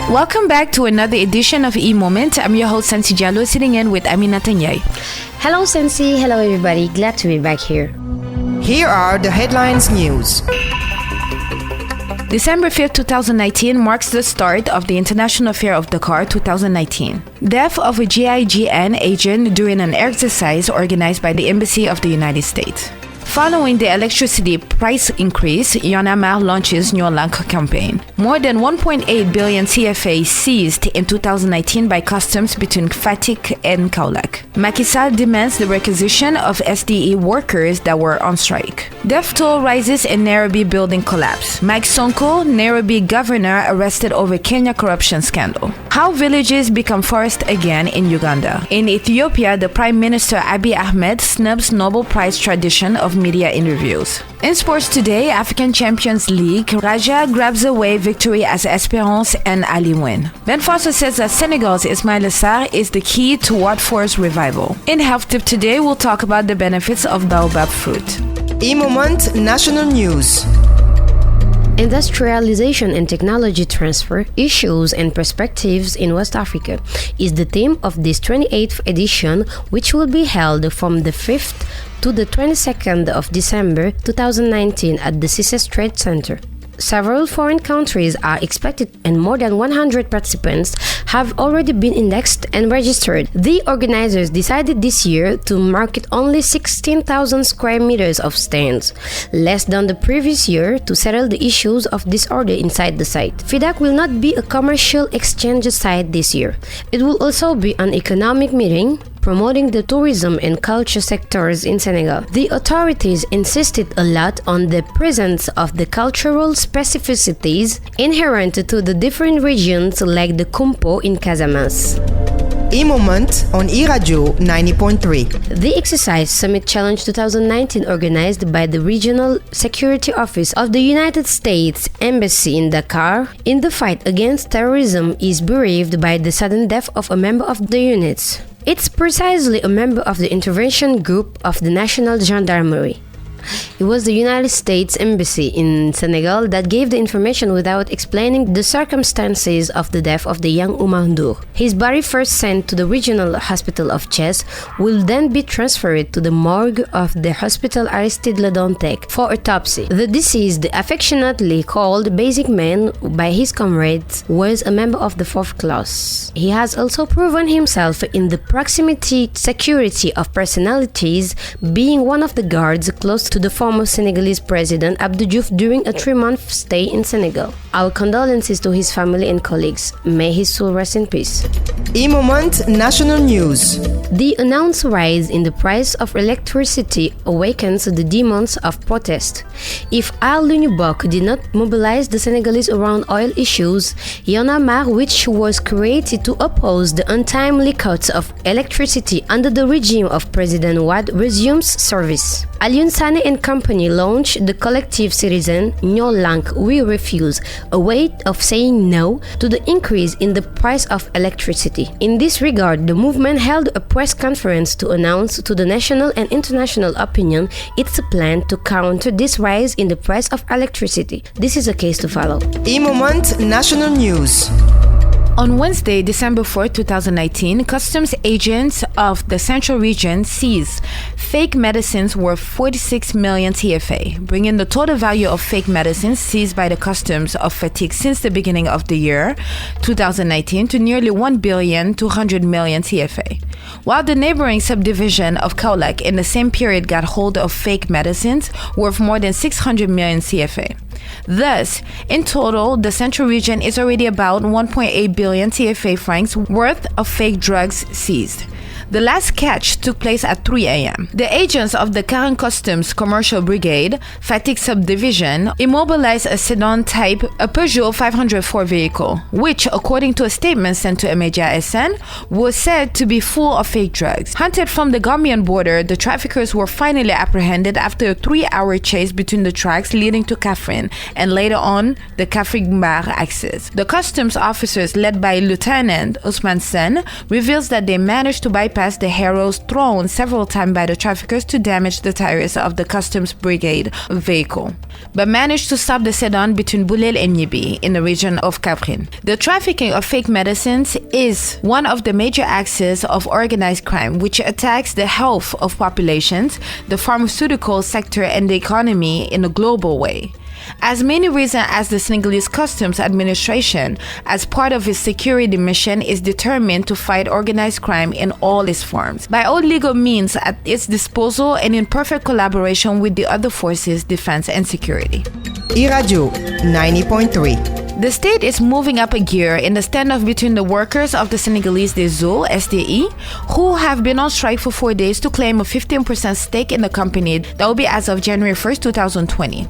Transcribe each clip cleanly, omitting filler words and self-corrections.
Welcome back to another edition of E-Moment. I'm your host, Sensi Diallo, sitting in with Aminata Ndiaye. Hello, Sensi. Hello, everybody. Glad to be back here. Here are the headlines news. December 5th, 2019 marks the start of the International Fair of Dakar 2019. Death of a GIGN agent during an exercise organized by the Embassy of the United States. Following the electricity price increase, Y'en a marre launches New Lank campaign. More than 1.8 billion CFA seized in 2019 by customs between Fatick and Kaolack. Macky Sall demands the requisition of SDE workers that were on strike. Death toll rises in Nairobi building collapse. Mike Sonko, Nairobi governor, arrested over Kenya corruption scandal. How villages become forest again in Uganda. In Ethiopia, the Prime Minister Abiy Ahmed snubs Nobel Prize tradition of media interviews. In sports today, African Champions League, Raja grabs away victory as Esperance and Ali win. Ben Foster says that Senegal's Ismaïla Sarr is the key to Watford's revival. In Health Tip today, we'll talk about the benefits of baobab fruit. E-Moment National News. Industrialization and technology transfer, issues and perspectives in West Africa is the theme of this 28th edition, which will be held from the 5th to the 22nd of December 2019 at the CICES Trade Center. Several foreign countries are expected and more than 100 participants have already been indexed and registered. The organizers decided this year to market only 16,000 square meters of stands, less than the previous year, to settle the issues of disorder inside the site. FIDAC will not be a commercial exchange site this year. It will also be an economic meeting promoting the tourism and culture sectors in Senegal. The authorities insisted a lot on the presence of the cultural specificities inherent to the different regions, like the Kumpo in Casamance. E-Moment on iRADIO 90.3. The Exercise Summit Challenge 2019, organized by the Regional Security Office of the United States Embassy in Dakar in the fight against terrorism, is bereaved by the sudden death of a member of the units. It's precisely a member of the intervention group of the National Gendarmerie. It was the United States Embassy in Senegal that gave the information without explaining the circumstances of the death of the young Oumar Ndour. His body, first sent to the regional hospital of Thiès, will then be transferred to the morgue of the hospital Aristide Le Dantec for autopsy. The deceased, affectionately called Basic Man by his comrades, was a member of the 4th class. He has also proven himself in the proximity security of personalities, being one of the guards close to the former Senegalese president Abdou Diouf during a 3-month stay in Senegal. Our condolences to his family and colleagues. May his soul rest in peace. E-Moment National News. The announced rise in the price of electricity awakens the demons of protest. If Al-Lunubok did not mobilize the Senegalese around oil issues, Y'en a marre, which was created to oppose the untimely cuts of electricity under the regime of President Wade, resumes service. Alioune Sané and company launched the collective citizen New Lank We Refuse, a way of saying no to the increase in the price of electricity. In this regard, the movement held a press conference to announce to the national and international opinion its plan to counter this rise in the price of electricity. This is a case to follow. E-Moment National News. On Wednesday, December 4, 2019, customs agents of the Central Region seized fake medicines worth 46 million TFA, bringing the total value of fake medicines seized by the customs of Fatick since the beginning of the year 2019 to nearly 1,200 million TFA. While the neighboring subdivision of Kaolack in the same period got hold of fake medicines worth more than 600 million CFA. Thus, in total, the Central Region is already about 1.8 billion TFA francs worth of fake drugs seized. The last catch took place at 3 a.m. The agents of the Karen Customs Commercial Brigade, Fatick Subdivision, immobilized a sedan-type, a Peugeot 504 vehicle, which, according to a statement sent to Emedia SN, was said to be full of fake drugs. Hunted from the Gambian border, the traffickers were finally apprehended after a 3-hour chase between the tracks leading to Kafrine and later on the Kafrine-Bar axis. The customs officers, led by Lieutenant Ousmane Sen, reveals that they managed to bypass bypass the arrows thrown several times by the traffickers to damage the tires of the Customs Brigade vehicle, but managed to stop the sedan between Boulel and Nibi in the region of Caprin. The trafficking of fake medicines is one of the major axes of organized crime, which attacks the health of populations, the pharmaceutical sector, and the economy in a global way. As many reasons as the Senegalese Customs Administration, as part of its security mission, is determined to fight organized crime in all its forms, by all legal means at its disposal and in perfect collaboration with the other forces, defense and security. iRADIO 90.3. The state is moving up a gear in the standoff between the workers of the Senegalese des Eaux, SDE, who have been on strike for 4 days to claim a 15% stake in the company that will be as of January 1st, 2020.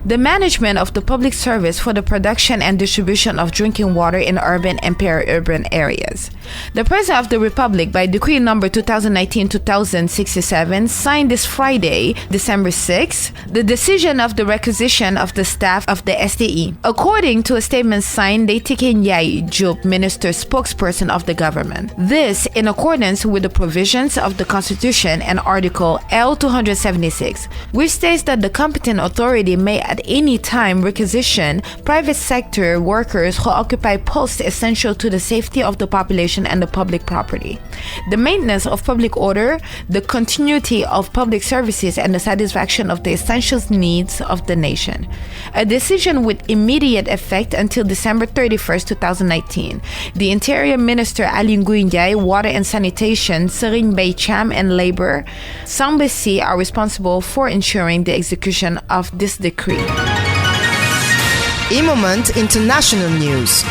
The management of the public service for the production and distribution of drinking water in urban and peri-urban areas. The President of the Republic, by Decree number 2019-2067, signed this Friday, December 6, the decision of the requisition of the staff of the SDE. According to a statement signed Leitike Ndiaye Diop, Minister spokesperson of the government. This in accordance with the provisions of the Constitution and Article L276, which states that the competent authority may at any time requisition private sector workers who occupy posts essential to the safety of the population and the public property, the maintenance of public order, the continuity of public services, and the satisfaction of the essential needs of the nation. A decision with immediate effect until December 31st, 2019. The Interior Minister Ali Ngouille Ndiaye, Water and Sanitation, Serigne Mbaye Thiam, and Labor, Sambesi, are responsible for ensuring the execution of this decree. E-Moment International News.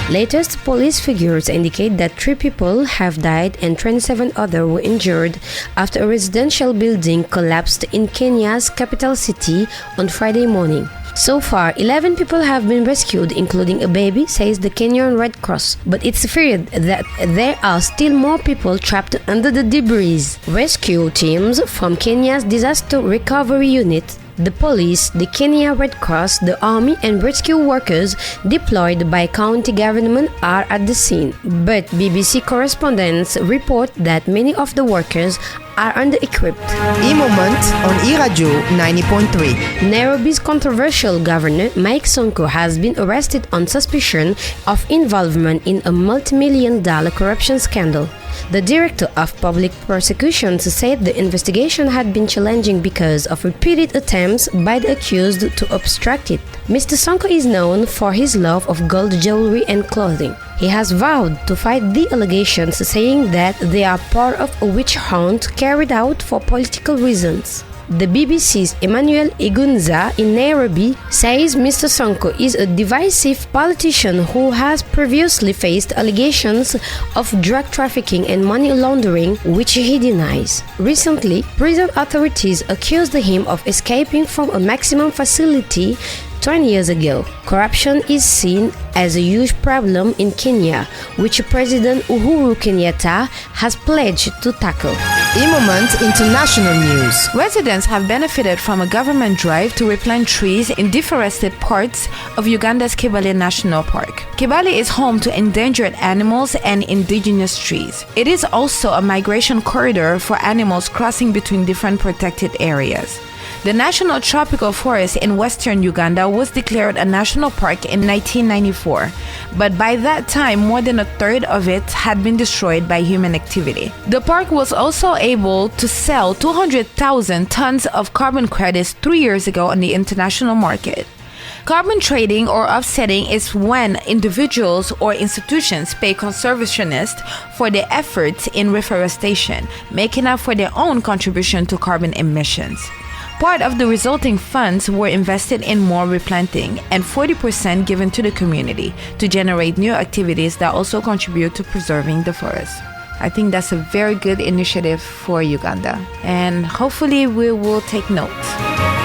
Latest police figures indicate that 3 people have died and 27 others were injured after a residential building collapsed in Kenya's capital city on Friday morning. So far, 11 people have been rescued, including a baby, says the Kenyan Red Cross. But it's feared that there are still more people trapped under the debris. Rescue teams from Kenya's Disaster Recovery Unit, the police, the Kenya Red Cross, the army, and rescue workers deployed by county government are at the scene. But BBC correspondents report that many of the workers are under-equipped. E-Moment on iRADIO 90.3. Nairobi's controversial governor, Mike Sonko, has been arrested on suspicion of involvement in a multi-million-dollar corruption scandal. The director of public prosecutions said the investigation had been challenging because of repeated attempts by the accused to obstruct it. Mr. Sonko is known for his love of gold jewelry and clothing. He has vowed to fight the allegations, saying that they are part of a witch hunt carried out for political reasons. The BBC's Emmanuel Igunza in Nairobi says Mr. Sonko is a divisive politician who has previously faced allegations of drug trafficking and money laundering, which he denies. Recently, prison authorities accused him of escaping from a maximum facility 20 years ago. Corruption is seen as a huge problem in Kenya, which President Uhuru Kenyatta has pledged to tackle. E-Moment International News. Residents have benefited from a government drive to replant trees in deforested parts of Uganda's Kibale National Park. Kibale is home to endangered animals and indigenous trees. It is also a migration corridor for animals crossing between different protected areas. The National Tropical Forest in western Uganda was declared a national park in 1994, but by that time more than a third of it had been destroyed by human activity. The park was also able to sell 200,000 tons of carbon credits 3 years ago on the international market. Carbon trading or offsetting is when individuals or institutions pay conservationists for their efforts in reforestation, making up for their own contribution to carbon emissions. Part of the resulting funds were invested in more replanting and 40% given to the community to generate new activities that also contribute to preserving the forest. I think that's a very good initiative for Uganda, and hopefully we will take note.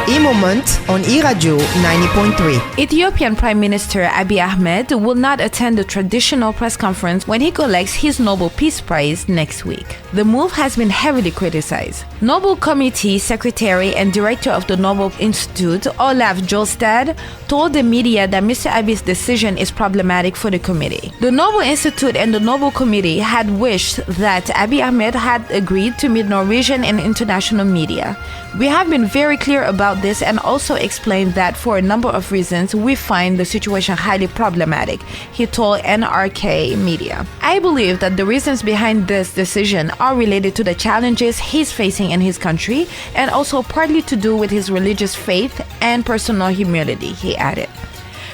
E-Moment on iRADIO 90.3. Ethiopian Prime Minister Abiy Ahmed will not attend the traditional press conference when he collects his Nobel Peace Prize next week. The move has been heavily criticized. Nobel Committee Secretary and Director of the Nobel Institute, Olaf Jolstad, told the media that Mr. Abiy's decision is problematic for the committee. The Nobel Institute and the Nobel Committee had wished that Abiy Ahmed had agreed to meet Norwegian and international media. We have been very clear about this and also explained that for a number of reasons we find the situation highly problematic, he told NRK Media. I believe that the reasons behind this decision are related to the challenges he's facing in his country and also partly to do with his religious faith and personal humility, he added.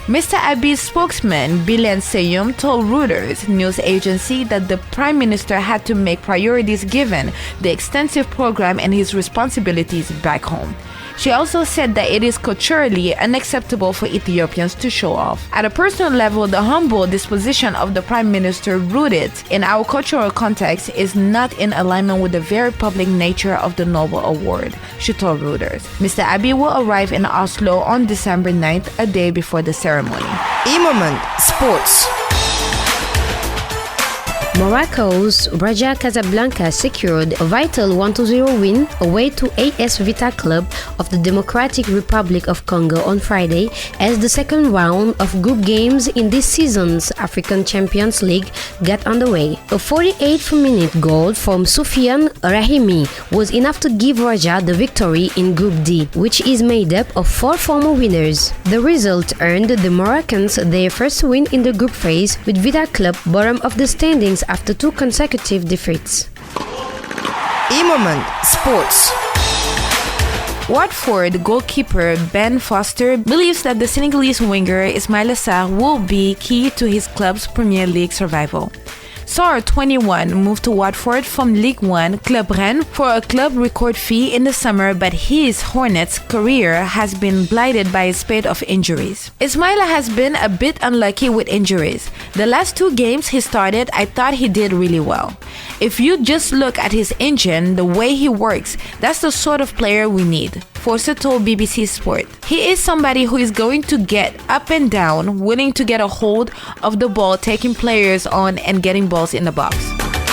Mr. Abiy's spokesman, Bilen Seyum, told Reuters news agency that the Prime Minister had to make priorities given the extensive program and his responsibilities back home. She also said that it is culturally unacceptable for Ethiopians to show off. At a personal level, the humble disposition of the Prime Minister rooted in our cultural context is not in alignment with the very public nature of the Nobel Award, she told Reuters. Mr. Abiy will arrive in Oslo on December 9th, a day before the ceremony. E-Moment Sports. Morocco's Raja Casablanca secured a vital 1-0 win away to AS Vita Club of the Democratic Republic of Congo on Friday as the second round of group games in this season's African Champions League got underway. A 48th-minute goal from Soufiane Rahimi was enough to give Raja the victory in Group D, which is made up of 4 former winners. The result earned the Moroccans their first win in the group phase, with Vita Club bottom of the standings after 2 consecutive defeats. E-Moment Sports. Watford goalkeeper Ben Foster believes that the Senegalese winger Ismaïla Sarr will be key to his club's Premier League survival. Sarr, 21, moved to Watford from Ligue 1 Club Rennes for a club record fee in the summer, but his Hornets' career has been blighted by a spate of injuries. Ismaïla has been a bit unlucky with injuries. The last 2 games he started, I thought he did really well. If you just look at his engine, the way he works, that's the sort of player we need, Foster told BBC Sport. He is somebody who is going to get up and down, willing to get a hold of the ball, taking players on and getting balls in the box.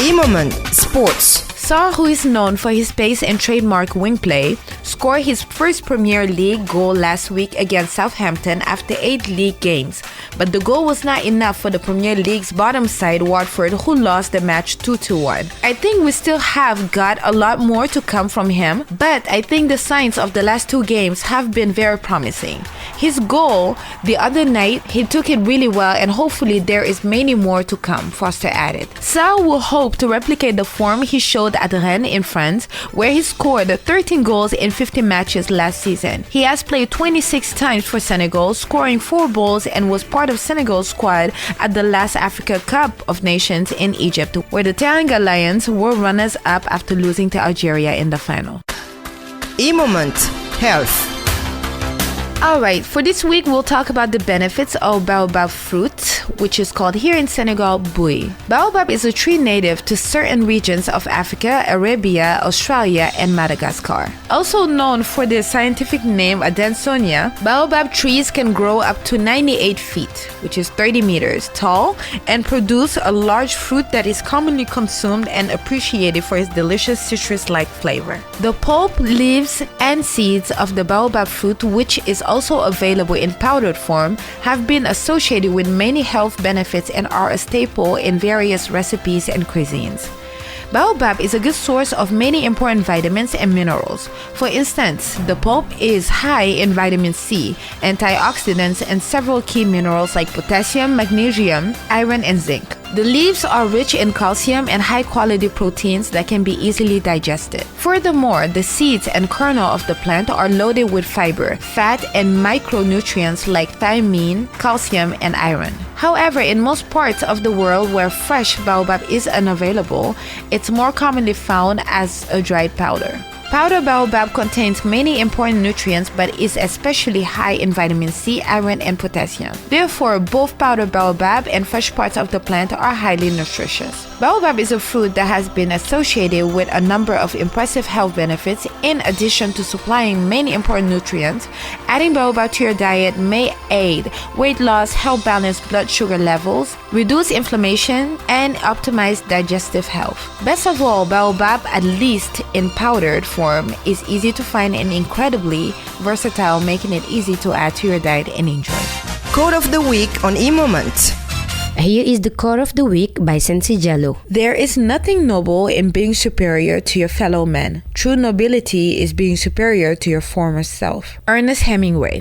E-Moment Sports. Sarr, who is known for his pace and trademark wing play, scored his first Premier League goal last week against Southampton after 8 league games. But the goal was not enough for the Premier League's bottom side, Watford, who lost the match 2-1. I think we still have got a lot more to come from him, but I think the signs of the last 2 games have been very promising. His goal the other night, he took it really well, and hopefully there is many more to come, Foster added. Sarr will hope to replicate the form he showed at Rennes in France, where he scored 13 goals in 50 matches last season. He has played 26 times for Senegal, scoring 4 goals, and was part of Senegal's squad at the last Africa Cup of Nations in Egypt, where the Teranga Lions were runners-up after losing to Algeria in the final. E-Moment Health. Alright, for this week we'll talk about the benefits of baobab fruit, which is called here in Senegal bui. Baobab is a tree native to certain regions of Africa, Arabia, Australia, and Madagascar. Also known for their scientific name Adansonia, baobab trees can grow up to 98 feet, which is 30 meters tall, and produce a large fruit that is commonly consumed and appreciated for its delicious citrus-like flavor. The pulp, leaves, and seeds of the baobab fruit, which is also available in powdered form, have been associated with many health benefits and are a staple in various recipes and cuisines. Baobab is a good source of many important vitamins and minerals. For instance, the pulp is high in vitamin C, antioxidants, and several key minerals like potassium, magnesium, iron, and zinc. The leaves are rich in calcium and high-quality proteins that can be easily digested. Furthermore, the seeds and kernel of the plant are loaded with fiber, fat, and micronutrients like thiamine, calcium, and iron. However, in most parts of the world where fresh baobab is unavailable, it's more commonly found as a dried powder. Powdered baobab contains many important nutrients but is especially high in vitamin C, iron, and potassium. Therefore, both powdered baobab and fresh parts of the plant are highly nutritious. Baobab is a fruit that has been associated with a number of impressive health benefits in addition to supplying many important nutrients. Adding baobab to your diet may aid weight loss, help balance blood sugar levels, reduce inflammation, and optimize digestive health. Best of all, baobab, at least in powdered form, is easy to find and incredibly versatile, making it easy to add to your diet and enjoy. Quote of the week on eMoment. Here is the quote of the week by Sensi Jallo. There is nothing noble in being superior to your fellow man. True nobility is being superior to your former self. Ernest Hemingway.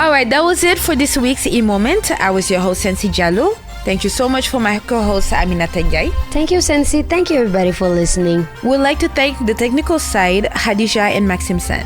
Alright, that was it for this week's eMoment. I was your host, Sensi Jallo. Thank you so much for my co-host, Aminata Gai. Thank you, Sensi. Thank you, everybody, for listening. We'd like to thank the technical side, Hadija and Maxim Sen.